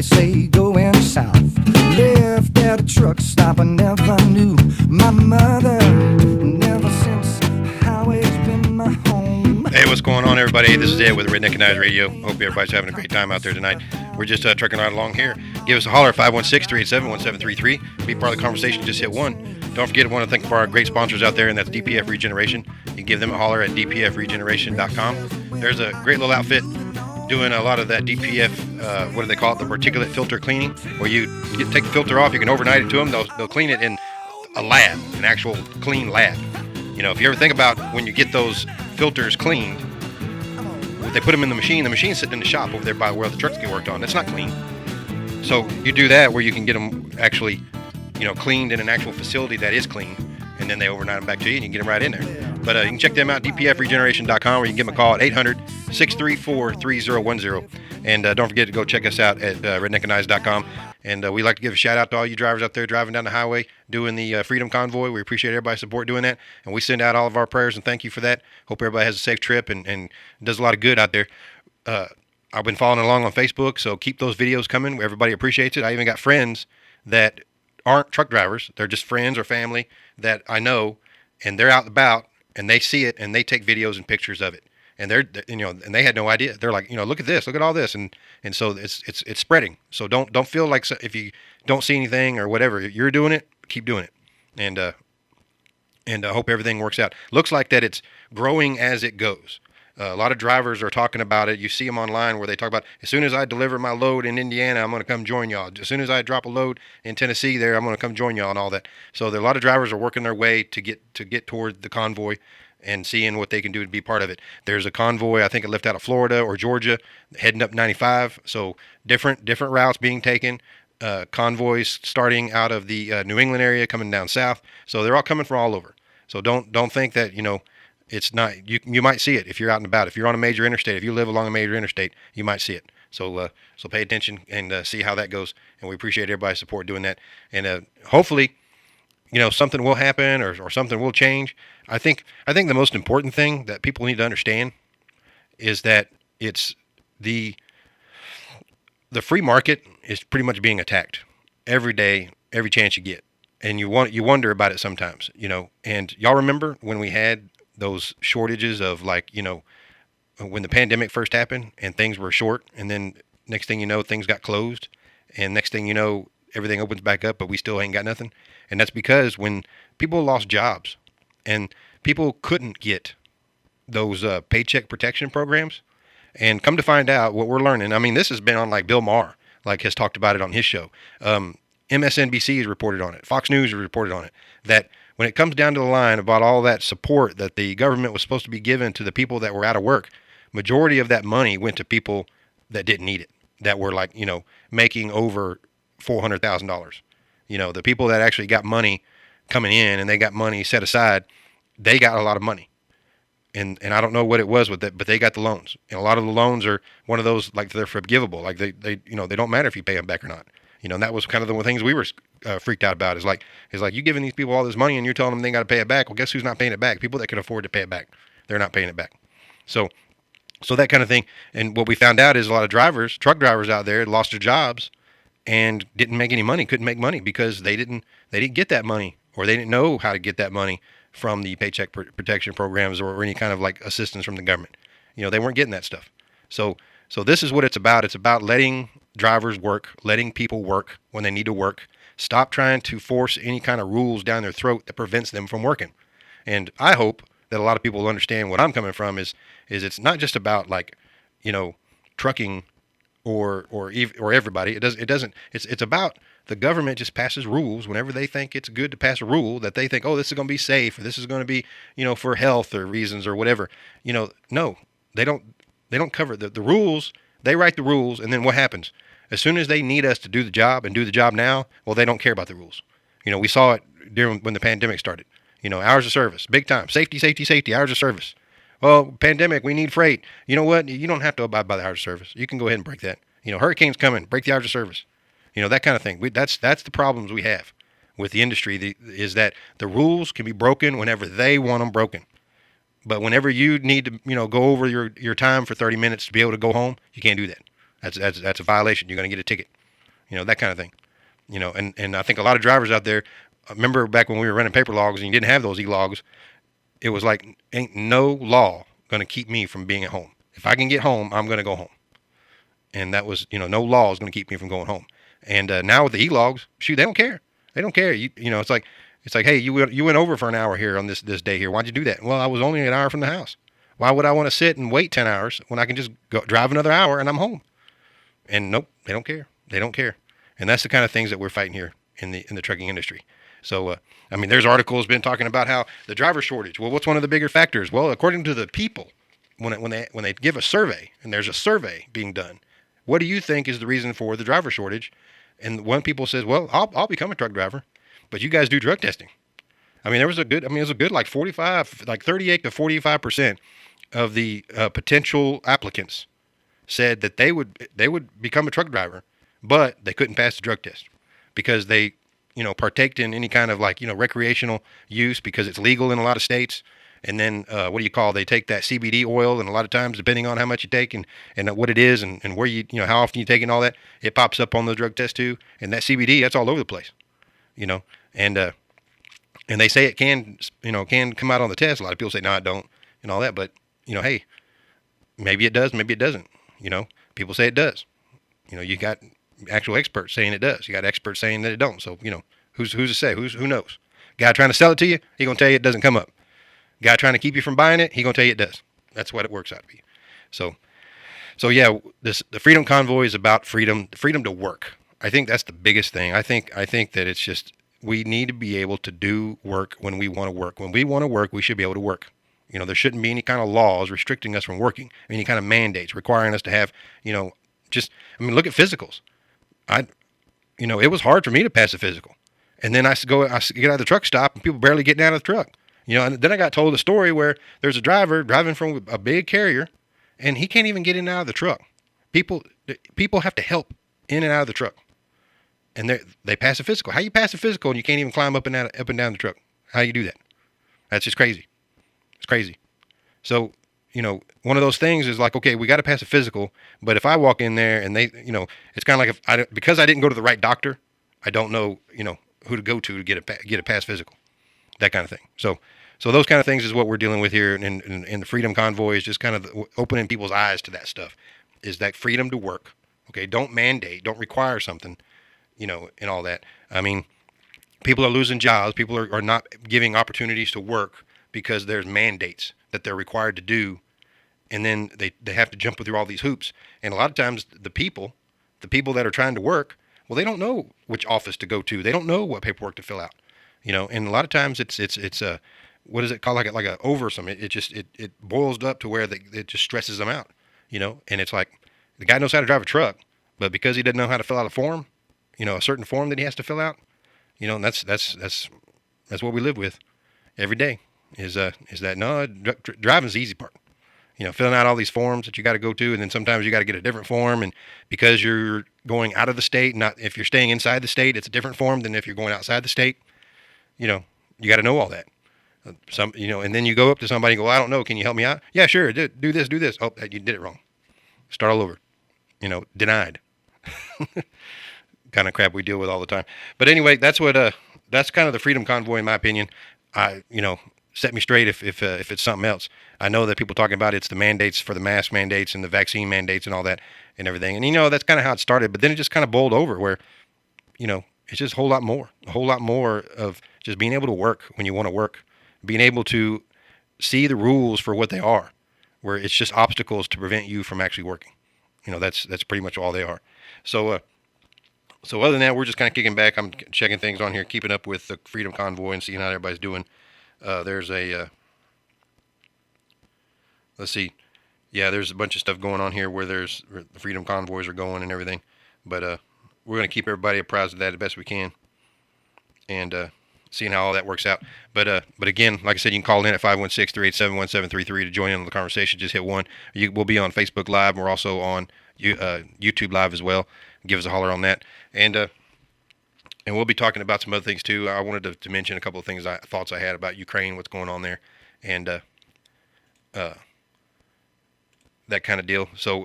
they say going south. Left at a truck stop, I never knew my mother. Never since highway's been my home. Hey, what's going on, everybody? This is Ed with Redneckanize Radio. Hope everybody's having a great time out there tonight. We're just trucking right along here. Give us a holler, 516-387-1733. Be part of the conversation, just hit 1. Don't forget, I want to thank our great sponsors out there, and that's DPF Regeneration. You can give them a holler at dpfregeneration.com. There's a great little outfit doing a lot of that DPF, what do they call it, the particulate filter cleaning, where you take the filter off, you can overnight it to them, they'll clean it in a lab, an actual clean lab. You know, if you ever think about when you get those filters cleaned, they put them in the machine's sitting in the shop over there by where the trucks get worked on. It's not clean. So you do that where you can get them actually, you know, cleaned in an actual facility that is clean, and then they overnight them back to you and you can get them right in there. But you can check them out, dpfregeneration.com, or you can give them a call at 800-634-3010. And don't forget to go check us out at redneckanize.com. And we like to give a shout out to all you drivers out there driving down the highway, doing the Freedom Convoy. We appreciate everybody's support doing that. And we send out all of our prayers and thank you for that. Hope everybody has a safe trip and does a lot of good out there. I've been following along on Facebook, so keep those videos coming. Everybody appreciates it. I even got friends that aren't truck drivers. They're just friends or family that I know, and they're out and about, and they see it, and they take videos and pictures of it. And they're, you know, and they had no idea. They're like, you know, look at this, look at all this, and so it's spreading. So don't feel like if you don't see anything or whatever, you're doing it, keep doing it, and hope everything works out. Looks like that it's growing as it goes. A lot of drivers are talking about it. You see them online where they talk about, as soon as I deliver my load in Indiana, I'm going to come join y'all. As soon as I drop a load in Tennessee there, I'm going to come join y'all and all that. So there, a lot of drivers are working their way to get toward the convoy and seeing what they can do to be part of it. There's a convoy, I think it left out of Florida or Georgia, heading up 95. So different routes being taken. Convoys starting out of the New England area, coming down south. So they're all coming from all over. So don't think that, you know, it's not, you might see it if you're out and about. If you're on a major interstate, if you live along a major interstate, you might see it. So pay attention and see how that goes. And we appreciate everybody's support doing that. And hopefully, you know, something will happen or something will change. I think the most important thing that people need to understand is that it's the free market is pretty much being attacked every day, every chance you get. And you wonder about it sometimes, you know. And y'all remember when we had those shortages of, like, you know, when the pandemic first happened and things were short, and then next thing you know, things got closed, and next thing you know, everything opens back up, but we still ain't got nothing. And that's because when people lost jobs and people couldn't get those paycheck protection programs, and come to find out what we're learning, I mean, this has been on, like, Bill Maher, like, has talked about it on his show. MSNBC has reported on it. Fox News has reported on it, that when it comes down to the line about all that support that the government was supposed to be giving to the people that were out of work, majority of that money went to people that didn't need it, that were, like, you know, making over $400,000. You know, the people that actually got money coming in and they got money set aside, they got a lot of money. And I don't know what it was with that, but they got the loans. And a lot of the loans are one of those, like, they're forgivable. Like, they you know, they don't matter if you pay them back or not. You know, and that was kind of the things we were freaked out about. Is like you giving these people all this money and you're telling them they got to pay it back. Well, guess who's not paying it back? People that can afford to pay it back. They're not paying it back. So that kind of thing. And what we found out is a lot of drivers, truck drivers out there, lost their jobs and didn't make any money, couldn't make money because they didn't get that money, or they didn't know how to get that money from the paycheck protection programs or any kind of, like, assistance from the government. You know, they weren't getting that stuff. So this is what it's about. It's about letting drivers work, letting people work when they need to work. Stop trying to force any kind of rules down their throat that prevents them from working. And I hope that a lot of people will understand what I'm coming from is it's not just about, like, you know, trucking or everybody. It's about the government just passes rules whenever they think it's good to pass a rule that they think, oh, this is going to be safe, or this is going to be, you know, for health or reasons or whatever. You know, no, they don't cover the rules. They write the rules, and then what happens? As soon as they need us to do the job and do the job now, well, they don't care about the rules. You know, we saw it during when the pandemic started. You know, hours of service, big time. Safety, hours of service. Well, pandemic, we need freight. You know what? You don't have to abide by the hours of service. You can go ahead and break that. You know, hurricane's coming, break the hours of service. You know, that kind of thing. That's the problems we have with the industry, is that the rules can be broken whenever they want them broken. But whenever you need to, you know, go over your time for 30 minutes to be able to go home, you can't do that. That's a violation. You're going to get a ticket. that kind of thing. And I think a lot of drivers out there, remember back when we were running paper logs and you didn't have those e-logs, it was like, ain't no law going to keep me from being at home. If I can get home, I'm going to go home. And that was, no law is going to keep me from going home. And now with the e-logs, shoot, they don't care. They don't care. It's like, hey, you went over for an hour here on this day here. Why'd you do that? Well, I was only an hour from the house. Why would I want to sit and wait 10 hours when I can just go drive another hour and I'm home? And nope, they don't care. They don't care. And that's the kind of things that we're fighting here in the trucking industry. So, there's articles been talking about how the driver shortage. Well, what's one of the bigger factors? Well, according to the people, when they give a survey, and there's a survey being done, what do you think is the reason for the driver shortage? And one people says, well, I'll become a truck driver, but you guys do drug testing. It was a good like 45, like 38 to 45% of the potential applicants said that they would become a truck driver, but they couldn't pass the drug test because they, partaked in any kind of recreational use because it's legal in a lot of states. And then they take that CBD oil, and a lot of times, depending on how much you take and what it is and where how often you take it and all that, it pops up on the drug test too. And that CBD, that's all over the place, and they say it can come out on the test. A lot of people say, no, it don't, and all that. But, hey, maybe it does, maybe it doesn't. People say it does. You got actual experts saying it does. You got experts saying that it don't. So, who's to say? Who knows? Guy trying to sell it to you, he gonna tell you it doesn't come up. Guy trying to keep you from buying it, he gonna tell you it does. That's what it works out to be. So yeah, the Freedom Convoy is about freedom to work. I think that's the biggest thing. I think that it's just, we need to be able to do work when we want to work. When we want to work, we should be able to work. There shouldn't be any kind of laws restricting us from working, any kind of mandates requiring us to have, look at physicals. It was hard for me to pass a physical. And then I get out of the truck stop and people barely getting out of the truck. And then I got told a story where there's a driver driving from a big carrier and he can't even get in and out of the truck. People have to help in and out of the truck. And they pass a physical. How you pass a physical and you can't even climb up and down the truck? How you do that? That's just crazy. It's crazy. So, one of those things is like, okay, we got to pass a physical, but if I walk in there and they, it's kind of like because I didn't go to the right doctor, I don't know, who to go to get a pass physical, that kind of thing. So those kind of things is what we're dealing with here, and the Freedom Convoy is just kind of opening people's eyes to that stuff. Is that freedom to work? Okay, don't mandate, don't require something, and all that. People are losing jobs. People are not giving opportunities to work because there's mandates that they're required to do, and then they have to jump through all these hoops. And a lot of times the people that are trying to work, well, they don't know which office to go to. They don't know what paperwork to fill out, and a lot of times it's what is it called? Like a oversome. It boils up to where it just stresses them out, and it's like the guy knows how to drive a truck, but because he doesn't know how to fill out a form, a certain form that he has to fill out, and that's what we live with every day is that no, driving's the easy part. Filling out all these forms that you got to go to, and then sometimes you got to get a different form, and because you're going out of the state, not if you're staying inside the state, it's a different form than if you're going outside the state. You got to know all that. And then you go up to somebody and go, I don't know, can you help me out? Yeah, sure, do this. Oh, you did it wrong. Start all over. Denied. Kind of crap we deal with all the time. But anyway, that's kind of the Freedom Convoy, in my opinion. Set me straight if it's something else. I know that people talking about it's the mandates for the mask mandates and the vaccine mandates and all that and everything. And that's kind of how it started. But then it just kind of boiled over where, it's just a whole lot more of just being able to work when you want to work, being able to see the rules for what they are, where it's just obstacles to prevent you from actually working. That's pretty much all they are. So other than that, we're just kind of kicking back. I'm checking things on here, keeping up with the Freedom Convoy and seeing how everybody's doing. There's let's see. Yeah, there's a bunch of stuff going on here where the Freedom Convoys are going and everything. But we're going to keep everybody apprised of that as best we can, and seeing how all that works out. But again, like I said, you can call in at 516-387-1733 to join in on the conversation. Just hit 1. We'll be on Facebook Live. We're also on YouTube Live as well. Give us a holler on that. And we'll be talking about some other things too. I wanted to mention a couple of things, thoughts I had about Ukraine, what's going on there, and that kind of deal. So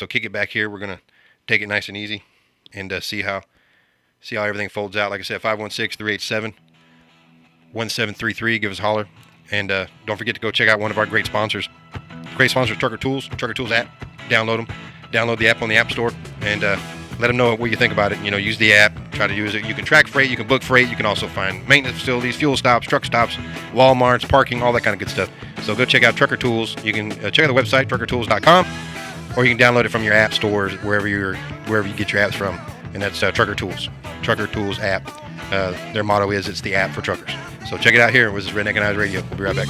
kick it back here. We're gonna take it nice and easy, and see how See how everything folds out. Like I said, 516-387-1733. Give us a holler. And don't forget to go check out one of our great sponsors. Great sponsor, Trucker Tools app. Download them. Download the app on the App Store. And let them know what you think about it. Use the app. Try to use it. You can track freight. You can book freight. You can also find maintenance facilities, fuel stops, truck stops, Walmarts, parking, all that kind of good stuff. So go check out Trucker Tools. You can check out the website, truckertools.com, or you can download it from your app stores, wherever you get your apps from. And that's Trucker Tools app. Their motto is, it's the app for truckers. So check it out here. This is Redneckanize Radio. We'll be right back.